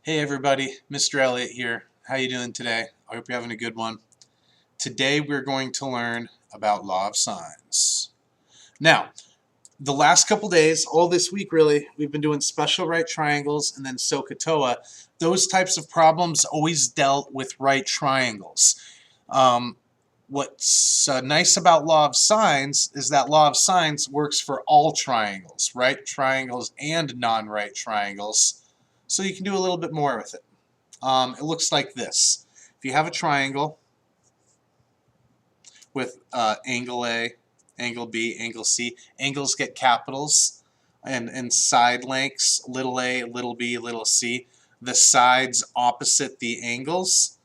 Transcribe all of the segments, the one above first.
Hey everybody, Mr. Elliott here. How you doing today? I hope you're having a good one. Today we're going to learn about law of sines. Now, the last couple days, all this week really, we've been doing special right triangles and then SOHCAHTOA. Those types of problems always dealt with right triangles. What's nice about law of sines is that law of sines works for all triangles, right triangles and non-right triangles. So you can do a little bit more with it. It looks like this. If you have a triangle with angle A, angle B, angle C, angles get capitals, and side lengths, little a, little b, little c, the sides opposite the angles,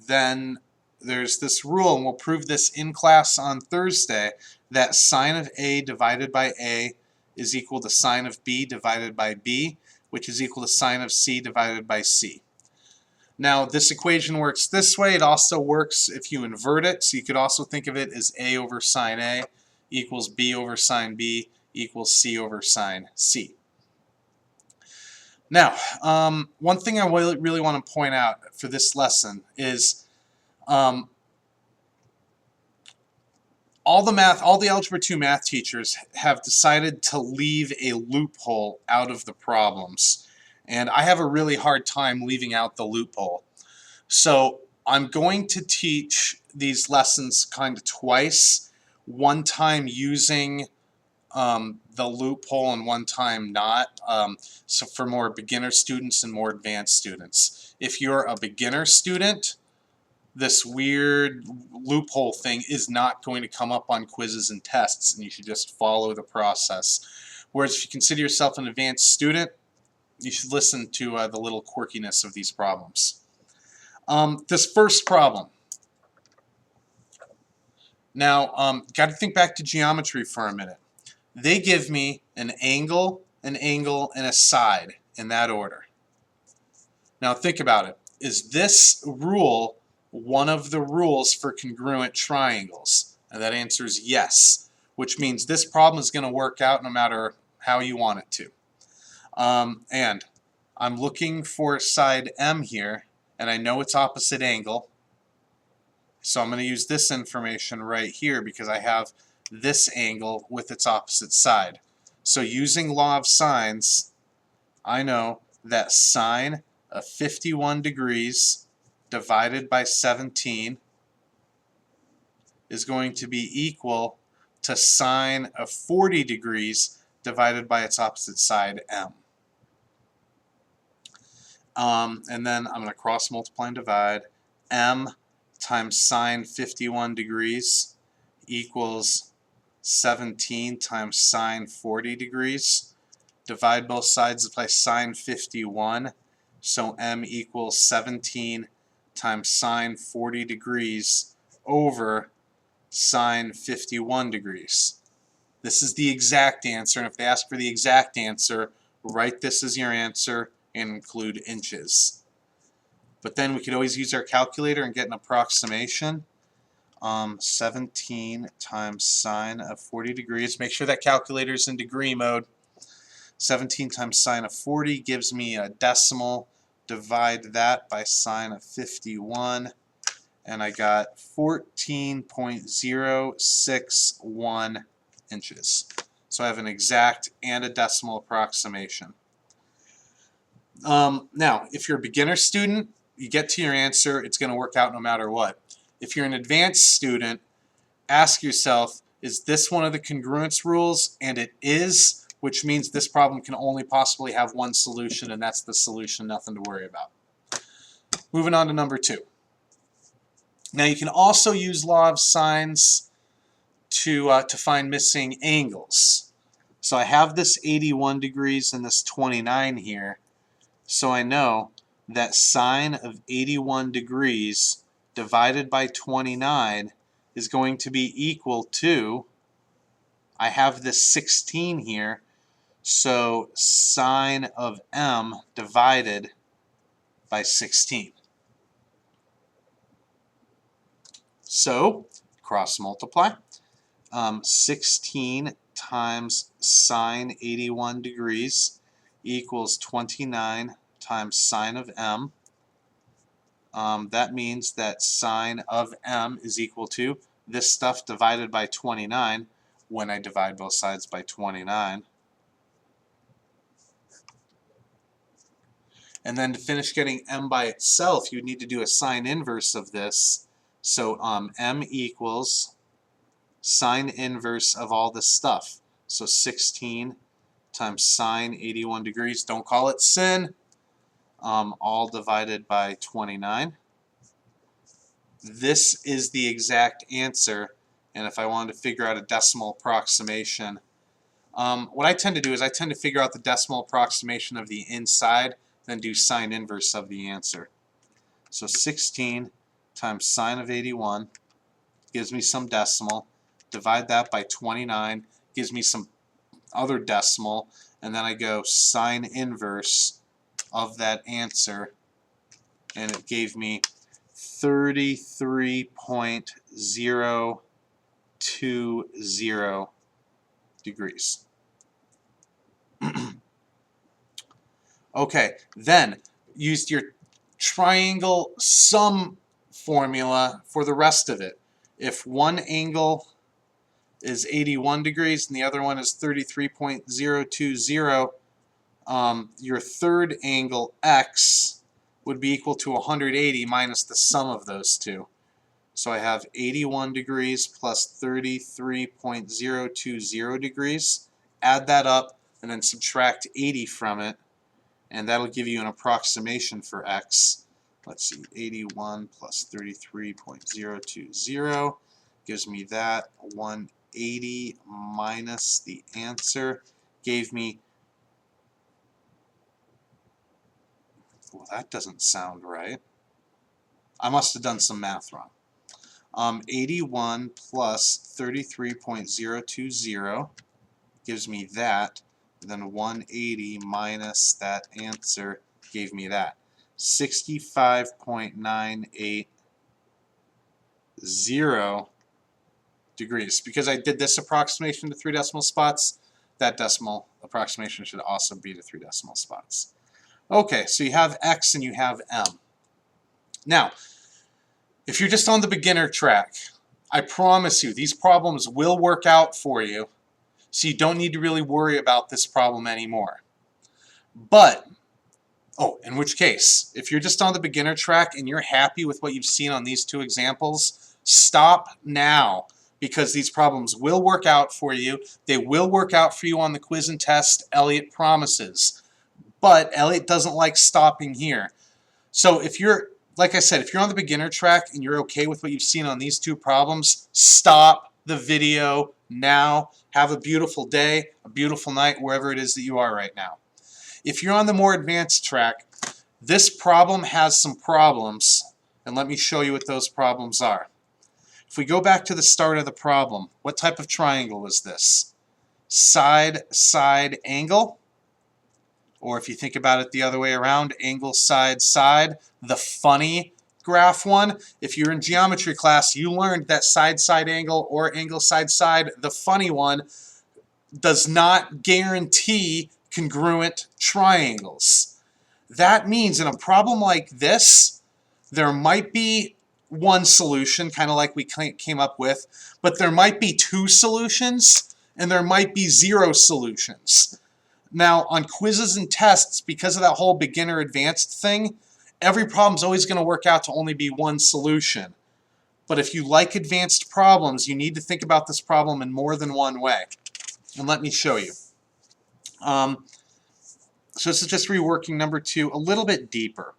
then there's this rule, and we'll prove this in class on Thursday, that sine of A divided by A is equal to sine of B divided by B, which is equal to sine of C divided by C. Now, this equation works this way. It also works if you invert it. So you could also think of it as A over sine A equals B over sine B equals C over sine C. Now, one thing I really want to point out for this lesson is all the Algebra 2 math teachers have decided to leave a loophole out of the problems. And I have a really hard time leaving out the loophole. So I'm going to teach these lessons kind of twice, one time using the loophole and one time not, so for more beginner students and more advanced students. If you're a beginner student, this weird loophole thing is not going to come up on quizzes and tests, and you should just follow the process. Whereas if you consider yourself an advanced student, you should listen to the little quirkiness of these problems. This first problem. Now, got to think back to geometry for a minute. They give me an angle, and a side in that order. Now think about it. Is this rule one of the rules for congruent triangles? And that answer is yes, which means this problem is going to work out no matter how you want it to. And I'm looking for side M here, and I know it's opposite angle. So I'm going to use this information right here because I have this angle with its opposite side. So using law of sines, I know that sine of 51 degrees divided by 17 is going to be equal to sine of 40 degrees divided by its opposite side, M. And then I'm going to cross multiply and divide. M times sine 51 degrees equals 17 times sine 40 degrees. Divide both sides by sine 51, so M equals 17 times sine 40 degrees over sine 51 degrees. This is the exact answer, and if they ask for the exact answer, write this as your answer and include inches. But then we could always use our calculator and get an approximation. 17 times sine of 40 degrees. Make sure that calculator is in degree mode. 17 times sine of 40 gives me a decimal. Divide that by sine of 51, and I got 14.061 inches. So I have an exact and a decimal approximation. Now, if you're a beginner student, you get to your answer, it's going to work out no matter what. If you're an advanced student, ask yourself, is this one of the congruence rules? And it is, which means this problem can only possibly have one solution, and that's the solution, nothing to worry about. Moving on to number 2. Now you can also use law of sines to find missing angles. So I have this 81 degrees and this 29 here, so I know that sine of 81 degrees divided by 29 is going to be equal to, I have this 16 here, so sine of M divided by 16. So, cross multiply. 16 times sine 81 degrees equals 29 times sine of m. That means that sine of m is equal to this stuff divided by 29 when I divide both sides by 29. And then to finish getting m by itself, you need to do a sine inverse of this. So m equals sine inverse of all this stuff. So 16 times sine 81 degrees, don't call it sin, all divided by 29. This is the exact answer, and if I wanted to figure out a decimal approximation, what I tend to do is I tend to figure out the decimal approximation of the inside, then do sine inverse of the answer. So 16 times sine of 81 gives me some decimal. Divide that by 29, gives me some other decimal, and then I go sine inverse of that answer, and it gave me 33.020 degrees. Okay, then used your triangle sum formula for the rest of it. If one angle is 81 degrees and the other one is 33.020, your third angle x would be equal to 180 minus the sum of those two. So I have 81 degrees plus 33.020 degrees. Add that up and then subtract 80 from it, and that'll give you an approximation for x. Let's see, 81 plus 33.020 gives me that. 180 minus the answer gave me, well, that doesn't sound right. I must have done some math wrong. 81 plus 33.020 gives me that. Then 180 minus that answer gave me that. 65.980 degrees. Because I did this approximation to 3 decimal spots, that decimal approximation should also be to 3 decimal spots. Okay, so you have x and you have m. Now, if you're just on the beginner track, I promise you these problems will work out for you, so you don't need to really worry about this problem anymore. But, in which case, if you're just on the beginner track and you're happy with what you've seen on these two examples, stop now, because these problems will work out for you. They will work out for you on the quiz and test, Elliot promises. But Elliot doesn't like stopping here. So if you're, like I said, if you're on the beginner track and you're okay with what you've seen on these two problems, stop the video now. Have a beautiful day, a beautiful night, wherever it is that you are right now. If you're on the more advanced track, this problem has some problems, and let me show you what those problems are. If we go back to the start of the problem, what type of triangle is this? Side-side angle, or if you think about it the other way around, angle side-side, the funny graph one. If you're in geometry class, you learned that side-side angle or angle side-side, the funny one, does not guarantee congruent triangles. That means in a problem like this, there might be one solution, kind of like we came up with, but there might be two solutions, and there might be 0 solutions. Now, on quizzes and tests, because of that whole beginner advanced thing, every problem's always going to work out to only be one solution. But if you like advanced problems, you need to think about this problem in more than one way. And let me show you. So this is just reworking number 2 a little bit deeper.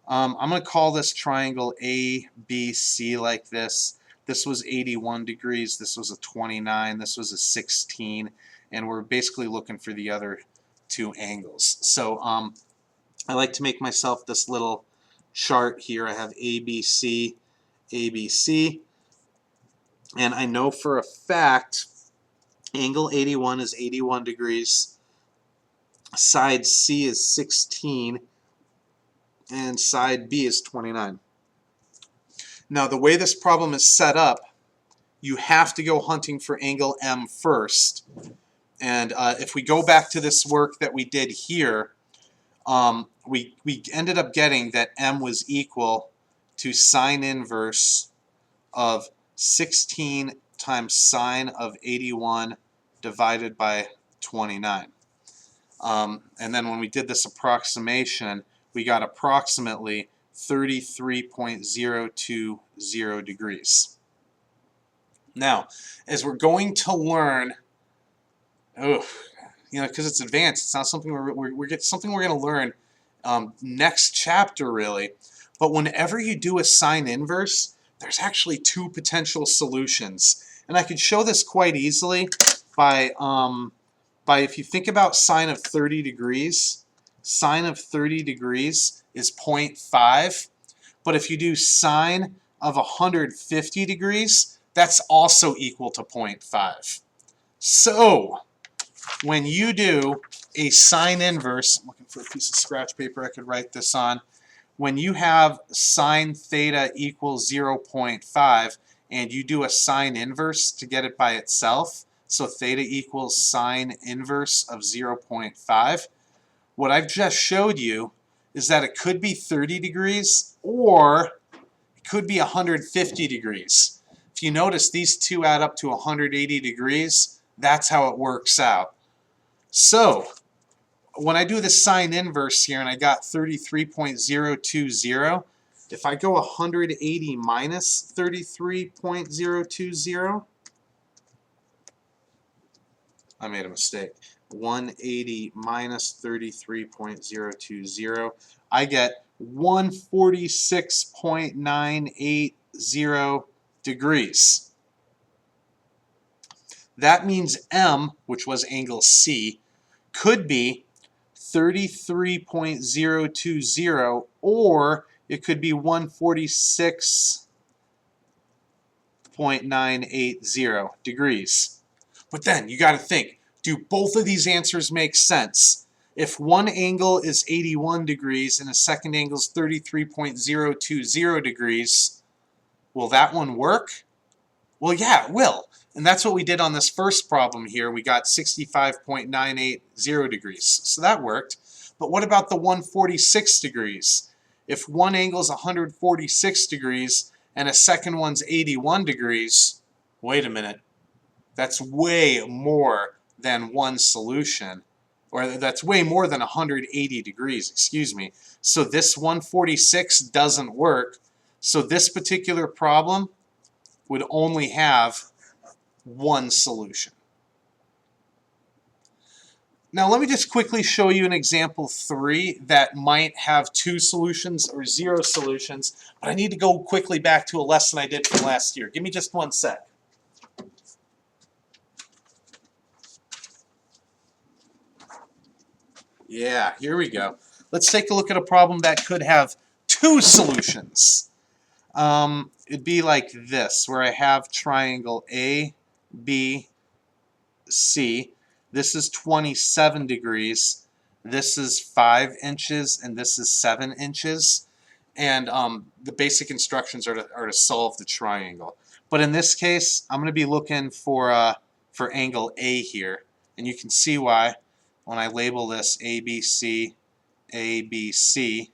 I'm going to call this triangle ABC like this. This was 81 degrees, this was a 29, this was a 16, and we're basically looking for the other two angles. So I like to make myself this little chart here. I have ABC, ABC, and I know for a fact angle 81 is 81 degrees, side C is 16, and side B is 29. Now the way this problem is set up, you have to go hunting for angle M first. And if we go back to this work that we did here, we ended up getting that m was equal to sine inverse of 16 times sine of 81 divided by 29. And then when we did this approximation, we got approximately 33.020 degrees. Now, as we're going to learn, because it's advanced, it's not something something we're going to learn next chapter, really. But whenever you do a sine inverse, there's actually two potential solutions, and I could show this quite easily by if you think about sine of 30 degrees, sine of 30 degrees is 0.5, but if you do sine of 150 degrees, that's also equal to 0.5. So when you do a sine inverse, I'm looking for a piece of scratch paper I could write this on. When you have sine theta equals 0.5 and you do a sine inverse to get it by itself, so theta equals sine inverse of 0.5, what I've just showed you is that it could be 30 degrees or it could be 150 degrees. If you notice, these two add up to 180 degrees. That's how it works out. So when I do the sine inverse here and I got 33.020, if I go 180 minus 33.020, I made a mistake. 180 minus 33.020, I get 146.980 degrees. That means M, which was angle C, could be 33.020, or it could be 146.980 degrees. But then you got to think, do both of these answers make sense? If one angle is 81 degrees and a second angle is 33.020 degrees, will that one work? Well, yeah, it will. And that's what we did on this first problem here. We got 65.980 degrees. So that worked. But what about the 146 degrees? If one angle is 146 degrees and a second one's 81 degrees, wait a minute. That's way more than one solution. Or that's way more than 180 degrees, excuse me. So this 146 doesn't work. So this particular problem would only have one solution. Now let me just quickly show you an example 3 that might have 2 solutions or 0 solutions, but I need to go quickly back to a lesson I did from last year. Give me just one sec. Yeah, here we go. Let's take a look at a problem that could have 2 solutions. It'd be like this, where I have triangle A, B, C. This is 27 degrees. This is 5 inches, and this is 7 inches. And the basic instructions are to solve the triangle. But in this case, I'm going to be looking for angle A here. And you can see why when I label this ABC, ABC.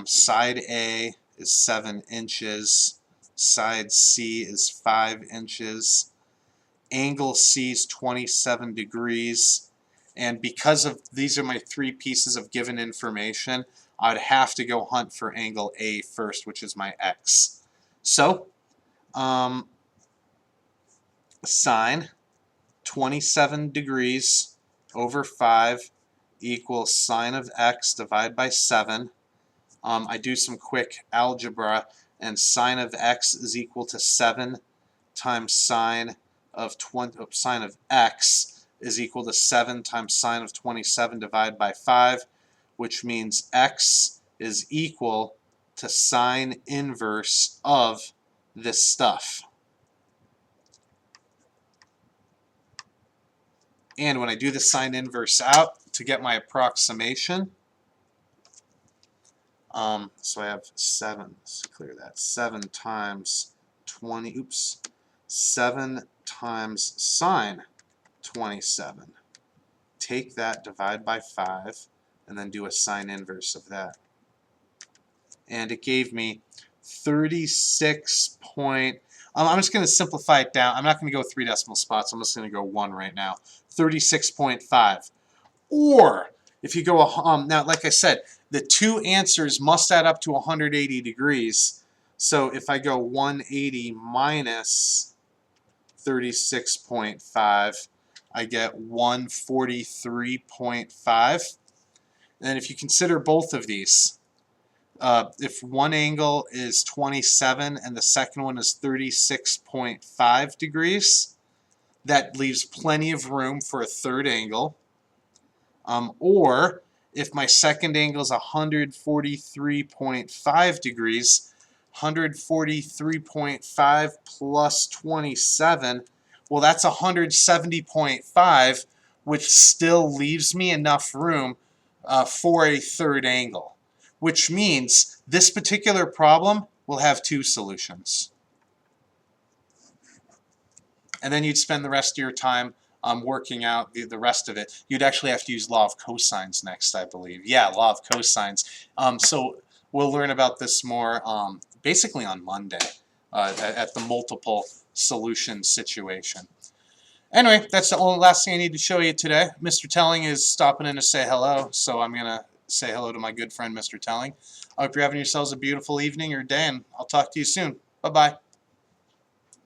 Side A is 7 inches. Side C is 5 inches. Angle C is 27 degrees. And because of these are my 3 pieces of given information, I'd have to go hunt for angle A first, which is my X. So, sine 27 degrees over 5 equals sine of X divided by 7. I do some quick algebra, and sine of X is equal to 7 times sine of X is equal to 7 times sine of 27 divided by 5, which means X is equal to sine inverse of this stuff. And when I do the sine inverse out to get my approximation, so I have 7, let's clear that, 7 times 7 times sine 27 take that, divide by 5, and then do a sine inverse of that. And it gave me 36 point, I'm just going to simplify it down. I'm not going to go 3 decimal spots. I'm just going to go 1 right now. 36.5. Or if you go, now like I said, the two answers must add up to 180 degrees. So if I go 180 minus 36.5, I get 143.5. And then if you consider both of these, if one angle is 27 and the second one is 36.5 degrees, that leaves plenty of room for a third angle. Or if my second angle is 143.5 degrees, 143.5 plus 27, well, that's 170.5, which still leaves me enough room for a third angle, which means this particular problem will have 2 solutions. And then you'd spend the rest of your time working out the rest of it. You'd actually have to use law of cosines next, I believe. Yeah, law of cosines. So we'll learn about this more basically on Monday at the multiple solution situation. Anyway, that's the only last thing I need to show you today. Mr. Telling is stopping in to say hello, so I'm going to say hello to my good friend Mr. Telling. I hope you're having yourselves a beautiful evening or day, and I'll talk to you soon. Bye-bye.